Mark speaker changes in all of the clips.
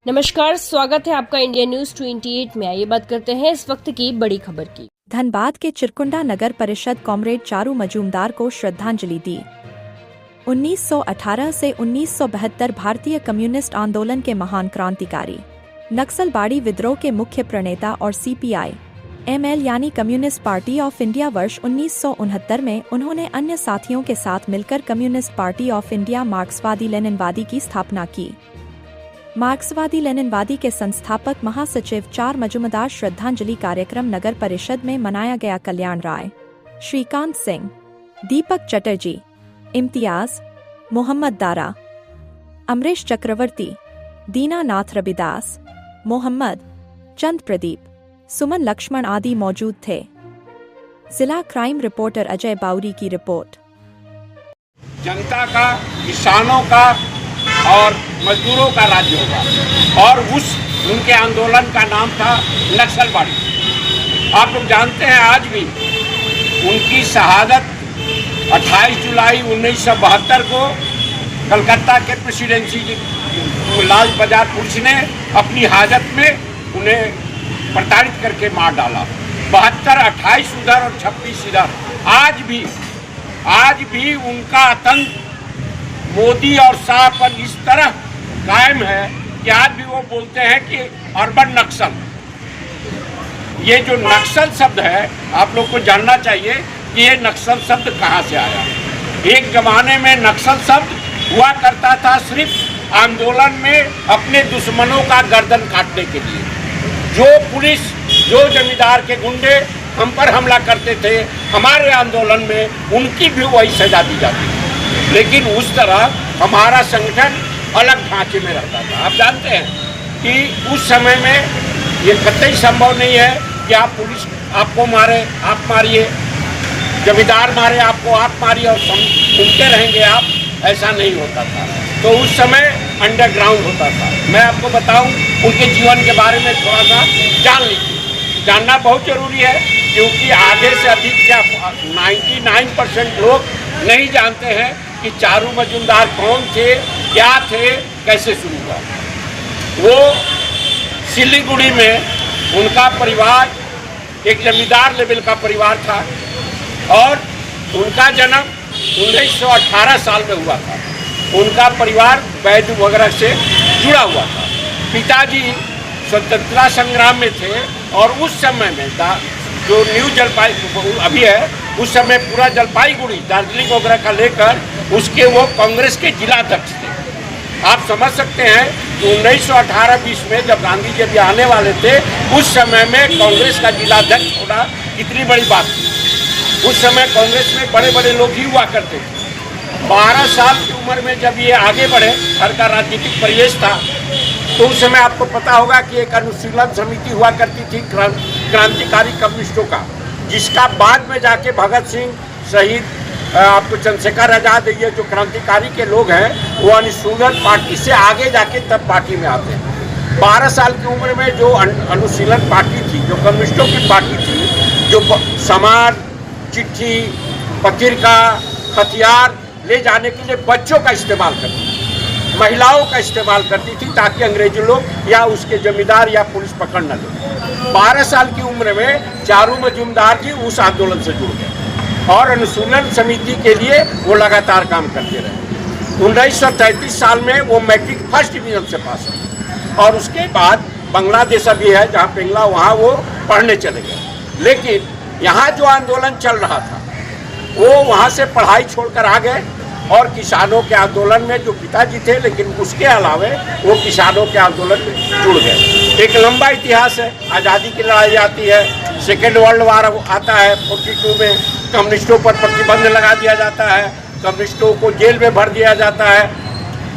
Speaker 1: नमस्कार, स्वागत है आपका इंडिया न्यूज 28 में। आइए बात करते हैं इस वक्त की बड़ी खबर की।
Speaker 2: धनबाद के चिरकुंडा नगर परिषद कॉमरेड चारू मजूमदार को श्रद्धांजलि दी। 1918 से 1972 भारतीय कम्युनिस्ट आंदोलन के महान क्रांतिकारी, नक्सलबाड़ी विद्रोह के मुख्य प्रणेता और CPI-ML यानी कम्युनिस्ट पार्टी ऑफ इंडिया वर्ष 1969 में उन्होंने अन्य साथियों के साथ मिलकर कम्युनिस्ट पार्टी ऑफ इंडिया मार्क्सवादी लेनिनवादी की स्थापना की। मार्क्सवादी लेनिनवादी के संस्थापक महासचिव चार मजूमदार श्रद्धांजलि कार्यक्रम नगर परिषद में मनाया गया। कल्याण राय, श्रीकांत सिंह, दीपक चटर्जी, इम्तियाज, मोहम्मद दारा, अमरीश चक्रवर्ती, दीनानाथ रविदास, मोहम्मद चंद प्रदीप, सुमन लक्ष्मण आदि मौजूद थे। जिला क्राइम रिपोर्टर अजय बाउरी की रिपोर्ट।
Speaker 3: जनता का, किसानों का और मजदूरों का राज्य होगा और उनके आंदोलन का नाम था नक्सलबाड़ी। आप लोग जानते हैं आज भी उनकी शहादत 28 जुलाई 1972 को कलकत्ता के प्रेसिडेंसी लाल बाजार पुलिस ने अपनी हाजत में उन्हें प्रताड़ित करके मार डाला। 72, 28 उधर और 26 इधर। आज भी उनका आतंक मोदी और शाह पर इस तरह कायम है कि आज भी वो बोलते हैं कि अर्बन नक्सल। ये जो नक्सल शब्द है, आप लोग को जानना चाहिए कि ये नक्सल शब्द कहाँ से आया। एक जमाने में नक्सल शब्द हुआ करता था सिर्फ आंदोलन में अपने दुश्मनों का गर्दन काटने के लिए। जो पुलिस, जो जमींदार के गुंडे हम पर हमला करते थे, हमारे आंदोलन में उनकी भी वही सजा दी जाती थी। लेकिन उस तरह हमारा संगठन अलग ढांचे में रहता था। आप जानते हैं कि उस समय में ये कतई संभव नहीं है कि आप पुलिस आपको मारे, आप मारिए, जमींदार मारे आपको, आप मारिए और घूमते रहेंगे आप, ऐसा नहीं होता था। तो उस समय अंडरग्राउंड होता था। मैं आपको बताऊं, उनके जीवन के बारे में थोड़ा सा जान लीजिए। जानना बहुत जरूरी है क्योंकि आधे से अधिक क्या 99% लोग नहीं जानते हैं कि चारू मजूमदार कौन थे, क्या थे, कैसे शुरू हुआ। वो सिलीगुड़ी में उनका परिवार एक जमींदार लेवल का परिवार था और उनका जन्म 1918 साल में हुआ था। उनका परिवार वैद्य वगैरह से जुड़ा हुआ था। पिताजी स्वतंत्रता संग्राम में थे और उस समय में जो न्यू जलपाईगुड़ी अभी है, उस समय पूरा जलपाईगुड़ी, दार्जिलिंग वगैरह का लेकर उसके वो कांग्रेस के जिला अध्यक्ष थे। आप समझ सकते हैं कि 1918-20 में जब गांधी जी अभी आने वाले थे, उस समय में कांग्रेस का जिला अध्यक्ष होना कितनी बड़ी बात थी। उस समय कांग्रेस में बड़े बड़े लोग ही हुआ करते थे। 12 साल की उम्र में जब ये आगे बढ़े, घर का राजनीतिक परिवेश था, तो उस समय आपको पता होगा कि एक अनुशीलन समिति हुआ करती थी क्रांतिकारी कम्युनिस्टों का, जिसका बाद में जाके भगत सिंह, शहीद आपको चंद्रशेखर आजाद, ये जो क्रांतिकारी के लोग हैं, वो अनुशीलन पार्टी से आगे जाके तब पार्टी में आते हैं। 12 साल की उम्र में जो अनुशीलन पार्टी थी, जो कम्युनिस्टों की पार्टी थी, जो समाज, चिट्ठी, पत्रिका, हथियार ले जाने के लिए बच्चों का इस्तेमाल करती थी, महिलाओं का इस्तेमाल करती थी, ताकि अंग्रेजी लोग या उसके जमींदार या पुलिस पकड़ न ले। 12 साल की उम्र में चारू मजूमदार जी उस आंदोलन से जुड़ गए और अनुशीलन समिति के लिए वो लगातार काम करते रहे। 1933 साल में वो मैट्रिक फर्स्ट डिवीजन से पास हुए और उसके बाद बांग्लादेश अभी है जहाँ पिंगला, वहाँ वो पढ़ने चले गए। लेकिन यहाँ जो आंदोलन चल रहा था, वो वहाँ से पढ़ाई छोड़कर आ गए और किसानों के आंदोलन में जो पिताजी थे, लेकिन उसके अलावे वो किसानों के आंदोलन में जुड़ गए। एक लंबा इतिहास है। आज़ादी की लड़ाई आती है, सेकेंड वर्ल्ड वार आता है, 42 में कम्युनिस्टों पर प्रतिबंध लगा दिया जाता है, कम्युनिस्टों को जेल में भर दिया जाता है,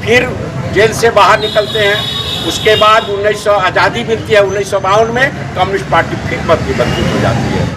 Speaker 3: फिर जेल से बाहर निकलते हैं। उसके बाद 1900 आज़ादी मिलती है। 1952 में कम्युनिस्ट पार्टी फिर प्रतिबंधित हो जाती है।